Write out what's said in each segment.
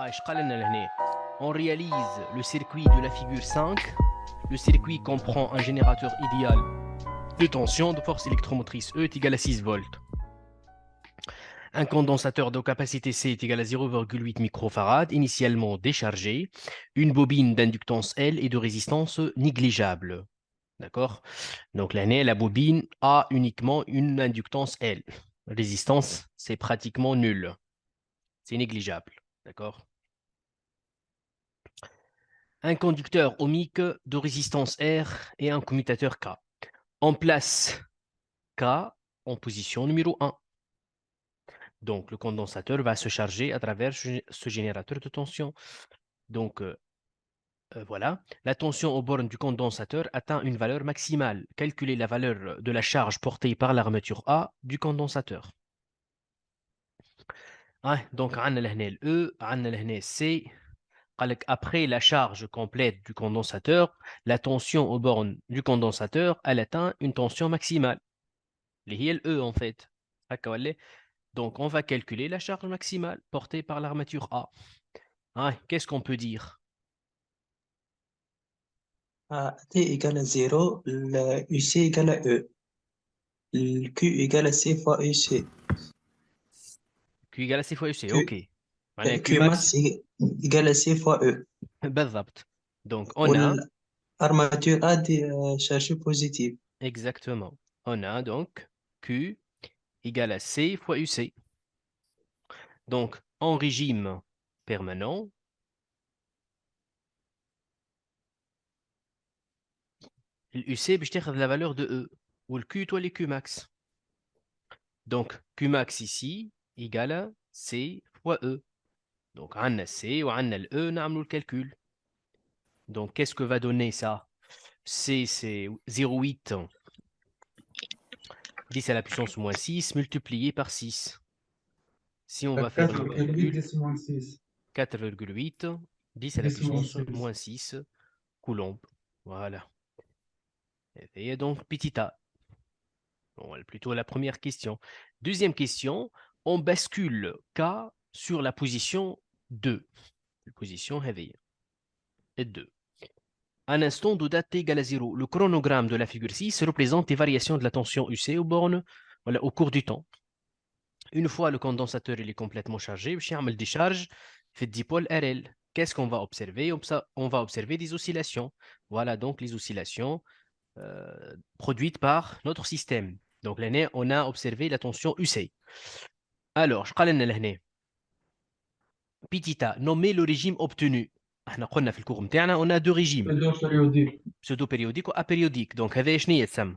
On réalise le circuit de la figure 5. Le circuit comprend un générateur idéal de tension de force électromotrice E est égal à 6 volts. Un condensateur de capacité C est égal à 0,8 microfarad, initialement déchargé. Une bobine d'inductance L et de résistance négligeable. D'accord? Donc l'année, la bobine a uniquement une inductance L. Résistance, c'est pratiquement nul. C'est négligeable. D'accord? Un conducteur ohmique de résistance R et un commutateur K. On place K en position numéro 1. Donc, le condensateur va se charger à travers ce générateur de tension. Donc, voilà. La tension aux bornes du condensateur atteint une valeur maximale. Calculez la valeur de la charge portée par l'armature A du condensateur. Donc, on a le E, on a le C. Après la charge complète du condensateur, la tension aux bornes du condensateur, elle atteint une tension maximale. Le E en fait. Donc, on va calculer la charge maximale portée par l'armature A. Qu'est-ce qu'on peut dire? T égale à 0, le UC égale à E, le Q égale à C fois UC, Q égale à C fois UC, Q, ok. معناها Q Q max, max égale à C fois E. بالضبط. Donc, on a, L'armature A des charges positives. exactement, on a donc Q égale à C fois UC. Donc, en régime permanent, l'UC باش تاخذ la valeur de E, ou le Q toi les Q max. Donc, Q max ici égale à C fois E. Donc, on a C ou on a le E, نعملوا le calcul. Donc, qu'est-ce que va donner ça? C, c'est 0,8 10 à la puissance moins 6 multiplié par 6. Si on va faire le 4,8 calcul, 10 moins 6. 4,8 10 à la 10 moins puissance 6. moins 6 coulombs. Voilà. Et donc, petit a. Bon, plutôt la première question. Deuxième question, on bascule K sur la position 2. La position réveillée. Et 2. Un instant de date t égale à 0. Le chronogramme de la figure 6 représente les variations de la tension UC aux bornes au cours du temps. Une fois le condensateur il est complètement chargé, je vais décharge, fait dipôle RL. Qu'est-ce qu'on va observer? On va observer des oscillations. Voilà donc les oscillations produites par notre système. Donc l'année, on a observé la tension UC. Alors, je vais petit a, nommer le régime obtenu. On a deux régimes, Pseudo-périodique. pseudo-périodique ou apériodique. Donc, هذا شنو يسمى؟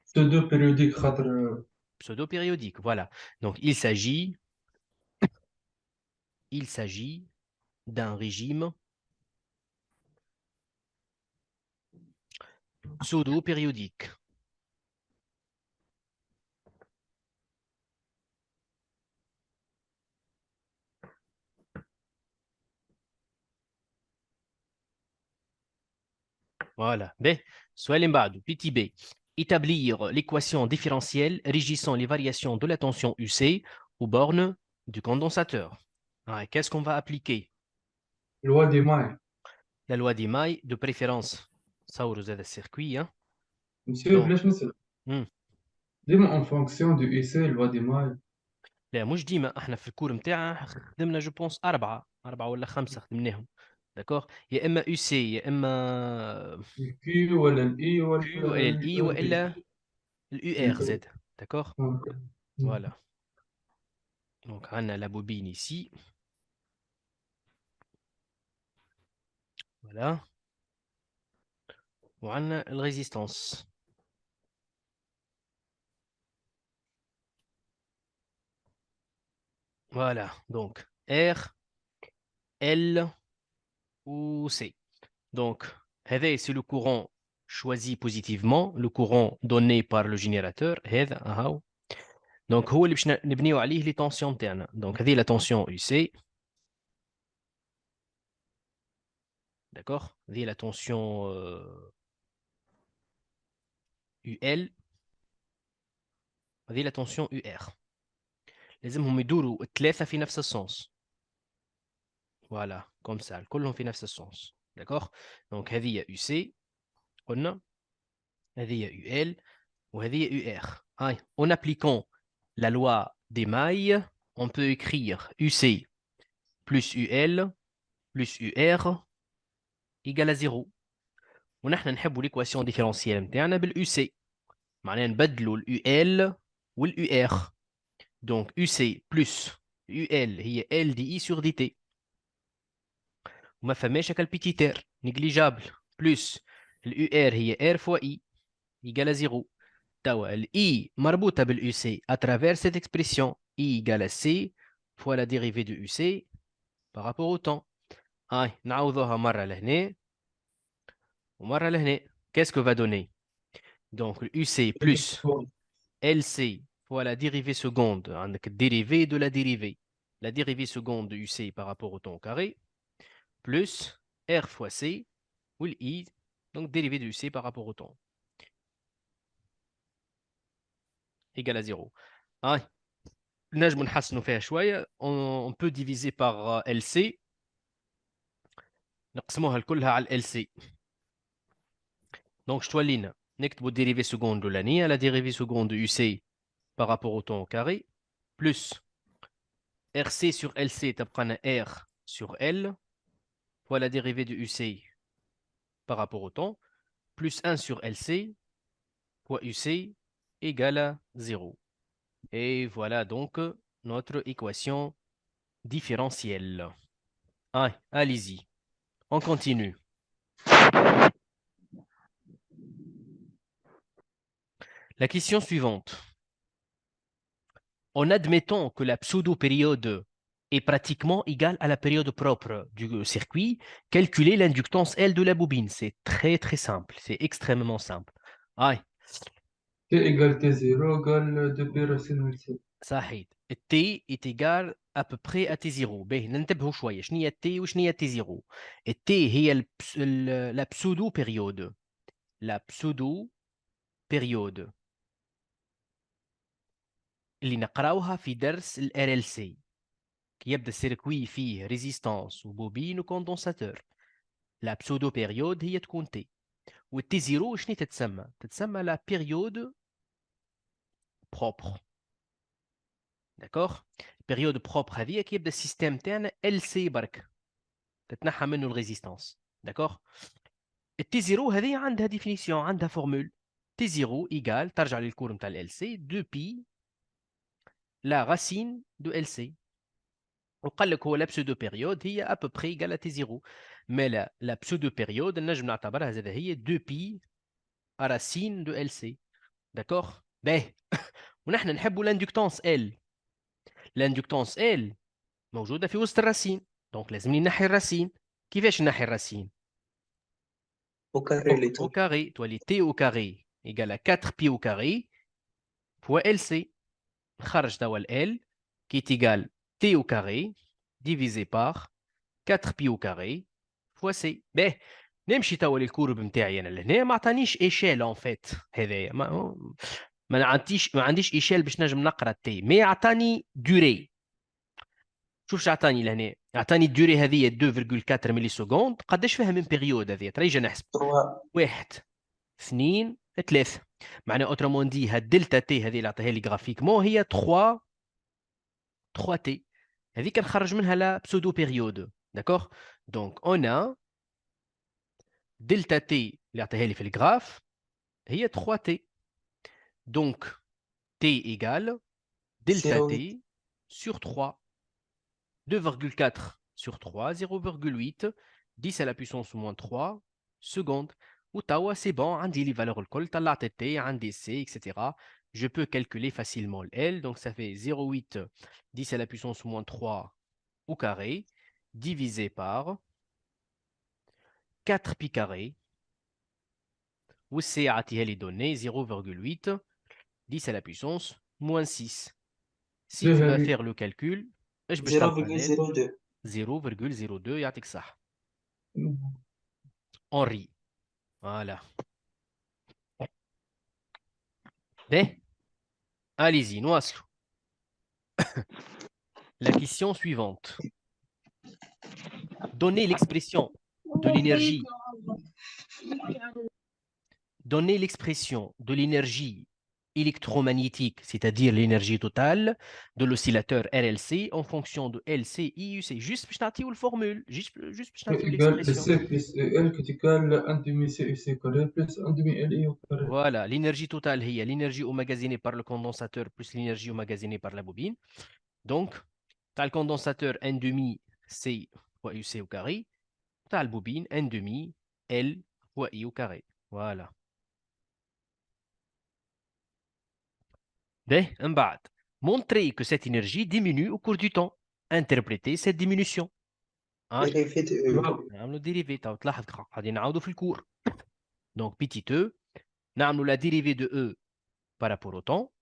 Pseudo-périodique, خاطر Pseudo-périodique, voilà. Donc, il s'agit d'un régime pseudo-périodique. Voilà. B. سؤال اللي بعده. Petit b. Établir l'équation différentielle régissant les variations de la tension UC aux bornes du condensateur. Qu'est-ce qu'on va appliquer? loi des mailles. La loi des mailles, de préférence. Ça, vous avez le circuit. Monsieur, Donc, بلاش نسأل hmm. ديما en fonction du IC, loi des mailles. لا مش ديما احنا في الكور نتاعنا خدمنا جو بونس أربعة ولا خمسة خدمناهم. داكور يا إما يو سي يا إما Le Q ولا ال I ولا كيو والا الاي ال B. والا اليو ار زد. داكور فوالا. دونك عندنا لا بوبين ici. Voilà. وعندنا الريزيستانس. Voilà. Donc R, L ou C. Donc, هذا c'est le courant choisi positivement, le courant donné par le générateur. هذا أهو. Donc هو اللي باش نبنيو عليه لي طونسيون تاعنا. Donc هذه la tension UC. D'accord? هذه la tension UL. هذه la tension UR. لازمهم يدوروا الثلاثة في نفس السنس. Voilà, comme ça. كلهم في نفس السens. D'accord? Donc هذه هي UC قلنا، هذه هي UL وهذه هي UR. هاي en appliquant la loi des mailles, on peut écrire UC plus UL plus UR égale à 0. ونحن نحبوا l'équation différentielle نتاعنا بالUC. معناها نبدلوا الUL والUR. Donc UC plus UL هي L دي I sur dt. وما فماش هكا البيتيتير نيجليجابل بلس الUR هي R fois I égale à 0. توا الI مربوطة بالUC à travers cette expression I égale à C fois la dérivée de UC par rapport au temps. هاي نعوضوها مرة لهنا ومرة لهنا. Qu'est-ce que va donner? Donc UC plus LC fois la dérivée seconde, عندك dérivée de la dérivée. La dérivée seconde de UC par rapport au temps au carré, plus R fois C, ou I, donc dérivée de UC par rapport au temps, égal à 0. نجم نحسنوا فيها شوية. On peut diviser par LC. نقسموها الكلها على LC. Donc شتولينا نكتبوا dérivée seconde الأولانية, la dérivée seconde de UC par rapport au temps au carré, plus RC sur LC تبقى R sur L fois la dérivée de UC par rapport au temps, plus 1 sur LC fois UC égale à 0. Et voilà donc notre équation différentielle. Allez-y, on continue. La question suivante. En admettant que la pseudo-période est pratiquement égale à la période propre du circuit, calculez l'inductance L de la bobine. C'est très très simple, c'est extrêmement simple. T égale T0 égale 2P racine LC. صحيح. T est égal à peu près à T0. باهي ننتبهوا شوية شنو هي T وشنو هي T0. T هي la pseudo période. La pseudo période اللي نقراوها في درس ال RLC كي يبدا السيركوي فيه ريزيستانس وبوبين وكوندنساتور. لا pseudo période هي تكون T. والتي 0 شنو تتسمى؟ تتسمى la période propre. D'accord? Période propre هذه كي يبدا السيستم تاعنا LC برك تتنحى منه الريزيستانس. D'accord? التي 0 هذه عندها ديفينيسيون, عندها فورمول. تي 0 ايجال ترجع للكور نتاع ال LC 2 بي لا راسين دو LC. وقال لك هو لا بسودو بيريود هي ا بو بري ايجال تي 0. مي لا بسودو بيريود نجم نعتبرها زاد هي 2 بي راسين دو LC. داكوغ؟ باهي. ونحن نحبوا لاندكتونس ال. لاندكتونس ال موجوده في وسط الراسين, دونك لازم نحي الراسين. كيفاش نحي الراسين؟ au carré les au deux. carré, tu as les t au carré égale à 4 pi au carré fois LC. خرج توا ال qui est égal t au carré divisé par 4 pi au carré fois c. باهي نمشي توا للكورب نتاعي انا لهنا, ما عطانيش ايشيل اون فيت. هذايا ما عنديش ايشيل باش نجم نقرا تي, مي عطاني دوري. شوف عطاني لهنا, عطاني الدوري هذه 2.4 ملي سكوند. قداش فيها من بيريود هذه؟ ترى نحسب 3 1 2 3. معناها اوترومون دي هالدلتا تي هذه اللي عطيها لي غرافيكمون هي 3 تي. هذيك نخرج منها لا بسودو بيريود. داكوغ؟ دونك اون ا دلتا تي اللي عطيها لي في الجراف هي 3 تي. دونك تي ايجال دلتا 0 تي sur 3. 2,4 sur 3, 0,8, 10 à la puissance moins 3 secondes. وتوا c'est bon, عندي les valeurs الكل, طلعت T, عندي C, etc. Je peux calculer facilement le L, donc ça fait 0,8, 10 à la puissance moins 3 au carré, divisé par 4 pi carré, ou C عطيها les données, 0,8, 10 à la puissance moins 6. Si tu vas faire le calcul, ايش باش تلقى ال 0,02. 0,02 يعطيك صح. Henri. Voilà. Bien. Allez-y, نواصلوا. La question suivante. Donnez l'expression de l'énergie. Donnez l'expression de l'énergie électromagnétique, c'est-à-dire l'énergie totale de l'oscillateur RLC en fonction de LC, IUC. Juste pour نعطيو الفورمule, juste pour Q نعطيو égale l'expression. C plus L qui est égal à 1 demi CUC carré plus 1 demi LI au carré. Voilà, l'énergie totale هي l'énergie emmagasinée par le condensateur plus l'énergie emmagasinée par la bobine. Donc, tu as le condensateur N demi C fois UC au carré, tu as le bobine N demi L fois I au carré. Voilà. En بعد, montrer que cette énergie diminue au cours du temps. Interpréter cette diminution. dérivé de E. نعملوا dérivé, تلاحظ قاعدين نعاودوا في الكور. Donc, petit e, نعملوا la dérivée de E par rapport au temps.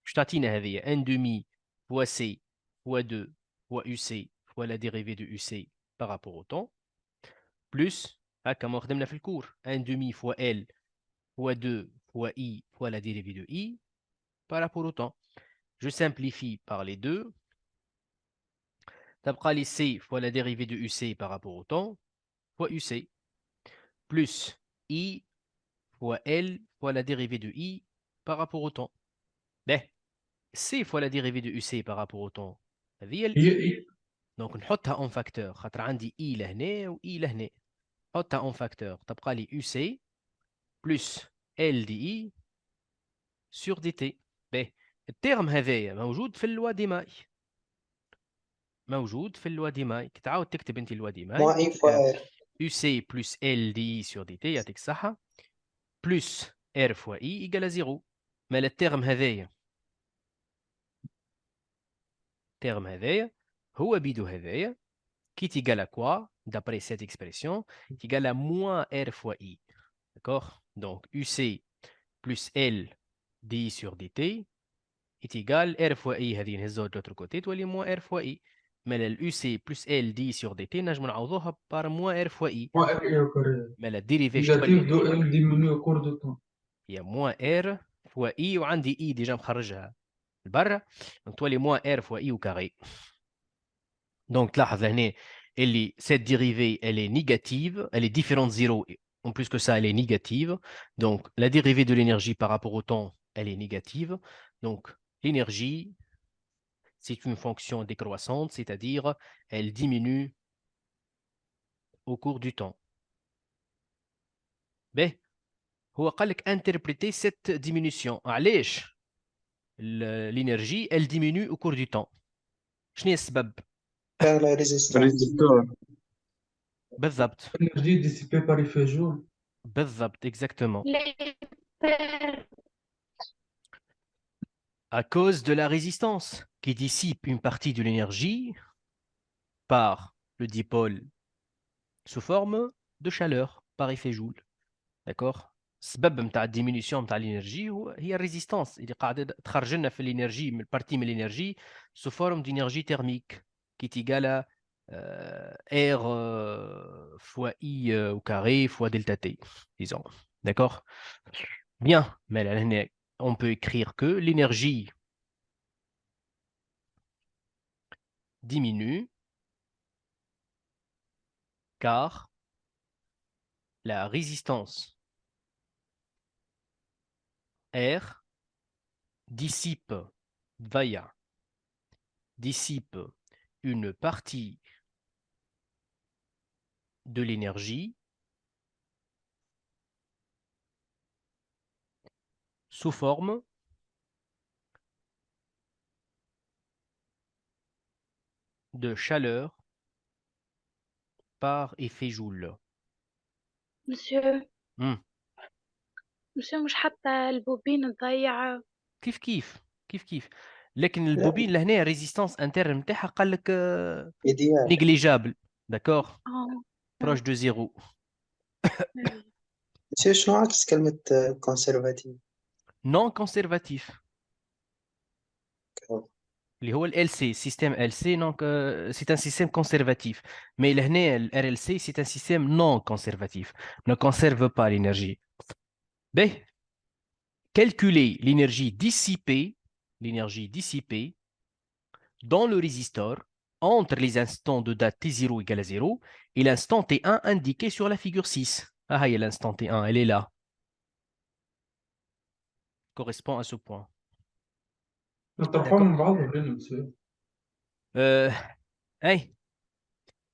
Je تعطينا هذه N demi fois C fois 2 fois UC fois la dérivée de UC par rapport au temps. Plus, كما خدمنا في الكور, N demi fois L fois 2 fois I fois la dérivée de I par rapport au temps. Je simplifie par les deux. تبقى لي C fois la dérivée de UC par rapport au temps fois UC plus I fois L fois la dérivée de I par rapport au temps. C fois la dérivée de UC par rapport au temps. هذه ال I. Donc نحطها en facteur خاطر عندي I لهنا و I لهنا. نحطها en facteur تبقى لي UC plus L dI sur dt. الترم هذايا موجود في اللوا دي ماي. موجود في اللوا دي ماي. تعاود تكتب انت اللوا دي ماي. Moins I fois R. UC plus L dI sur dt يعطيك الصحة plus R fois I égale à 0. Mais le terme هذايا terme هذايا هو بيدو هذايا qui est égal à quoi d'après cette expression qui est égal à moins R fois I. D'accord? Donc UC plus L dI sur dt est égal R fois I هذه نهزوها de l'autre côté تولي moins R fois I. Mais le UC plus L dI sur dt نجم نعوضوها par moins R fois I. Moins R au carré. Mais la dérivée Négatif de L diminue au cours du temps. هي moins R fois I وعندي I déjà مخرجها لبرا. Donc تولي moins R fois I au carré. Donc تلاحظ هنا اللي cette dérivée elle est négative, elle est différente de 0. En plus que ça, elle est négative. Donc la dérivée de l'énergie par rapport au temps, elle est négative. Donc l'énergie, c'est une fonction décroissante, c'est-à-dire elle diminue au cours du temps. هو قال لك interpréter cette diminution. علاش l'énergie elle diminue au cours du temps. شنو هي السبب؟ Par la résistance. Résistor. بالضبط. L'énergie dissipée par effet Joule. بالضبط exactement. À cause de la résistance qui dissipe une partie de l'énergie par le dipôle sous forme de chaleur par effet Joule. D'accord? السبب نتاع الديمينيسيون نتاع الانرجي هي الريزيستانس اللي قاعده تخرج لنا في الانرجي من بارتي من الانرجي سو فورم دينيرجي تيرميك كي تيغالا R fois I au carré fois delta T, disons. D'accord? Bien, mais là, on peut écrire que l'énergie diminue car la résistance R dissipe une partie de l'énergie sous forme de chaleur par effet Joule. مسيو Hmm. مسيو مش حتى البوبين تضيع كيف لكن البوبين لهنا ريزيستانس انترن نتاعها قال لك Idéal. نيجليجابل داكور اه بروش دو زيرو Monsieur, شنو عكس كلمة conservative؟ نون كونسيرفاتيف اللي هو ال LC système LC donc c'est un système conservatif mais لهنا ال RLC c'est un système non conservatif ne conserve pas l'énergie. Calculer l'énergie dissipée dans le résistor entre les instants de date T0 égale à 0 et l'instant T1 indiqué sur la figure 6. Ah, il y a l'instant T1, elle est là. Correspond à ce point. نطرحهم D'accord. من بعض ولا مسيو؟ اي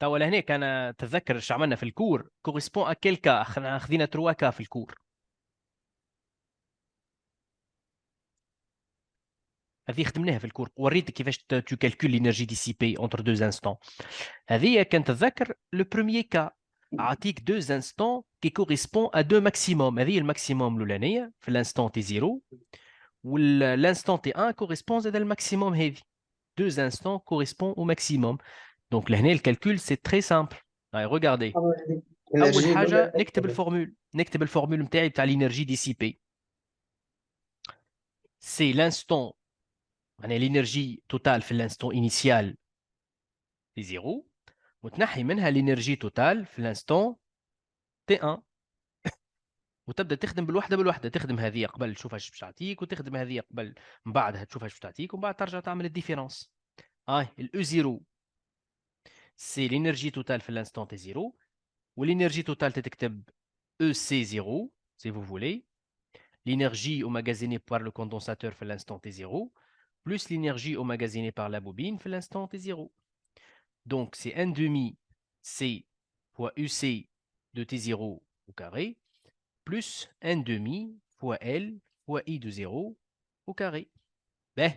توا لهناك انا تتذكر ايش عملنا في الكور كوريسبون ا كيل كا خذينا 3 كا في الكور. هذه خدمناها في الكور وريتك كيفاش تو كالكول لينيرجي ديسيبي انتر دو انستون. هذه كان تتذكر لو بروميير كا اعطيك دو انستون كي كوريسبون ا دو ماكسيموم. هذه الماكسيموم الاولانيه في الانستون تي 0 والانستون تي 1 كوريسبون زاد الماكسيموم هذه. دو انستون كوريسبون au maximum. Donc لهنا الكالكول سي تري سامبل. regardez. اول الانرجي حاجه الاولى نكتب الفورمول نتاعي بتاع الانرجي ديسيبي. سي لانستون معناها الانرجي توتال في الانستون انيسيال في 0 وتنحي منها الانرجي توتال في الانستون تي 1 وتبدا تخدم بالوحده تخدم هذه قبل تشوف ايش باش تعطيك وتخدم هذه قبل من بعدها تشوف ايش باش تعطيك ومن بعد ترجع تعمل الديفيرونس. الاو 0 سي l'énergie totale في l'instant T0 والénergie totale تكتب EC0 si vous voulez, l'énergie emmagasinée par le condensateur في l'instant T0 plus l'énergie emmagasinée par la bobine في l'instant T0. Donc c'est 1 demi C fois UC de T0 au carré plus 1 demi fois L fois I de 0 au carré. Ben,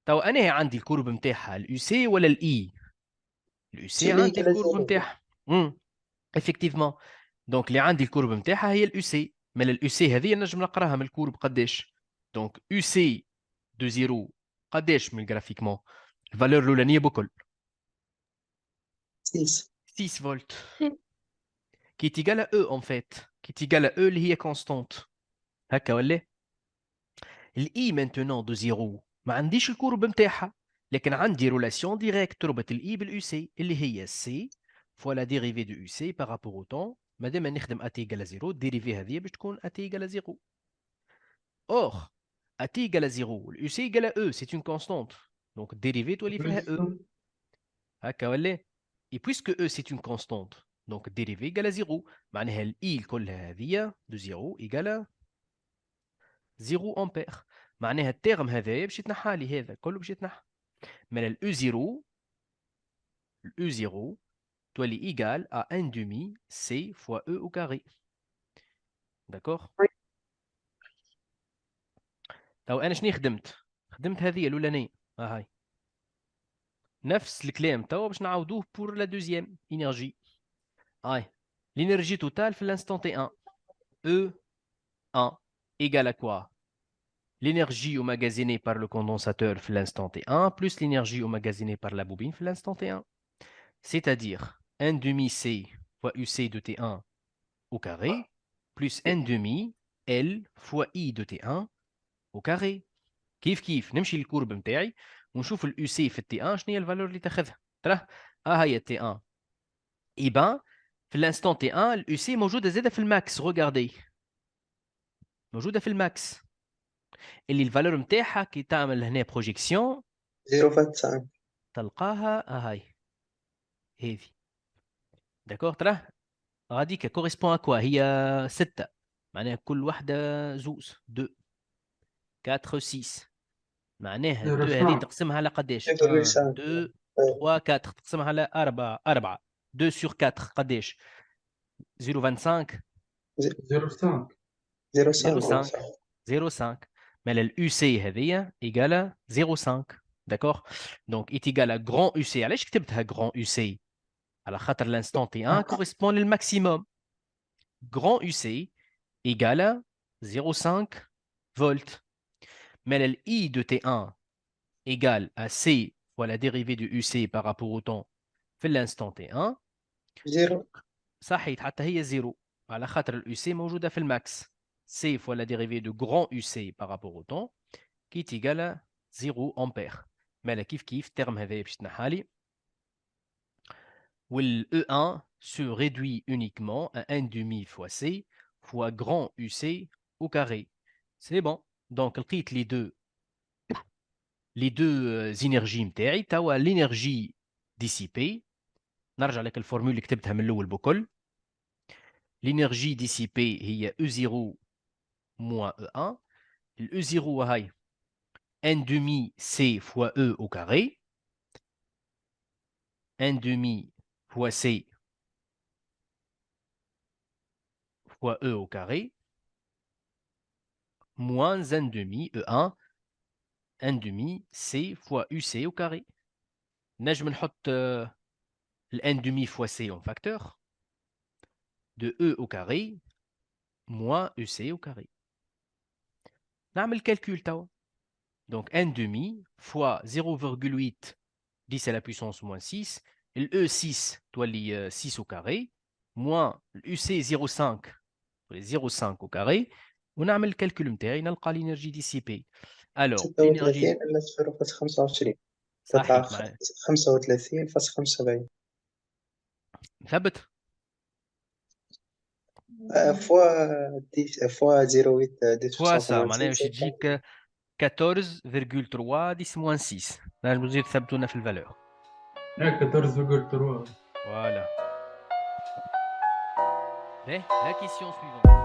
تو انا عندي الكورب نتاعها اليو سي ولا الاي؟ اليو سي عندي الكورب نتاعها. effectivement. دونك اللي عندي الكورب نتاعها هي اليو سي. من اليو سي هذه نجم نقراها من الكورب قداش. دونك يو سي دو زيرو قداش من جرافيكمون الفالور الاولانيه بكل 6 فولت كي تيجال او ان فيت كي تيجال او اللي هي كونستانت هكا ولا الاي مانتونون دو زيرو ما عنديش الكورب نتاعها لكن عندي ريلاسيون ديريكت تربط الاي باليو سي اللي هي سي فوا لا ديريفي دو يو سي بارابور او طون. مادام نخدم اتي ايكال 0 الديريفي هذه باش تكون اتي ايكال 0. اور اتي ايكال 0 اليو سي ايكال او سي اون كونستانت دونك الديريفي تولي فيها او هكا ولا. اي بويسكو او سي اون كونستانت دونك الديريفي ايكال 0 معناها الاي كلها هذه دو 0 ايكال 0 امبير. معناها التيرم هذايا باش يتنحى لي هذا كله باش يتنحى. من الاو 0 الاو 0 تولي ايكال ا 1 demi c fois e au carré. داكوغ. تو انا شنو خدمت هذه الاولانيه هاي نفس الكلام توا باش نعاودوه بور لا دوزيام انرجي. l'énergie totale في l'instant T1 E1 égale à quoi? L'énergie emmagasinée par le condensateur في l'instant T1 plus l'énergie emmagasinée par la bobine في l'instant T1. C'est-à-dire 1 demi C fois UC de T1 au carré plus 1 demi L fois I de T1 au carré. كيف نمشي للكورب نتاعي ونشوف اليو سي في التي 1 شنو هي الفالور اللي تاخذها. ترى هي التي 1 يبان في الانستون تي 1 اليو سي موجوده زاده في الماكس. روغاردي موجوده في الماكس اللي الفالور نتاعها كي تعمل هنا بروجيكسيون 0.5 تلقاها هاي هذه. داكوغ. ترى غاديك كوريسبون اكوا هي 6 معناها كل واحده زوز 2 4 6 معناها 2 هذه تقسمها على قداش؟ 1 2 3 4 تقسمها على 4 2 sur 4 قداش؟ 0.25 0.5 مال اليو سي هذه ايجال 0.5. داكوغ. دونك ايت ايجال غران يو سي. علاش كتبتها غران يو سي؟ على خاطر الانستون تي 1 كوريسبون للماكسيموم. غران يو سي ايجال 0.5 فولت. مال الاي دو تي 1 égale à C fois la dérivée de UC par rapport au temps في l'instant T1 0 صحيح حتى هي 0 على خاطر ال UC موجودة في الماكس. C fois la dérivée de grand UC par rapport au temps qui est égal à 0 ampère. مالا كيف الترم هذا باش تنحالي وال E1 se réduit uniquement à 1 demi fois C fois grand UC au carré. C'est bon. Donc لقيت les deux énergies نتاعي. توا l'énergie dissipée. نرجع لك الفورمول اللي كتبتها من الأول بكل. L'énergie dissipée هي E0 moins E1. E0 هاي n demi C fois E au carré. n demi fois C fois E au carré. Moins n demi E1 n demi C fois UC au carré. نجم نحط le n demi fois C en facteur de E au carré moins EC au carré. نعمل calcul توا. Donc n demi fois 0,8 10 à la puissance moins 6, le E6 تولي 6 au carré, moins le UC 0,5 0,5 au carré, ونعمل الكالكول نتاعي نلقى l'énergie dissipée. Alors, 36 l'énergie إلا 0.25 تطلع صحيح معايا 35.75 ثبت فوا 10 فوا 0.8 فوا سا معناها 10 باش تجيك 14,3 10 moins 6. نجم نزيد ثبتونا في الفالور. 14,3. Voilà. La question suivante.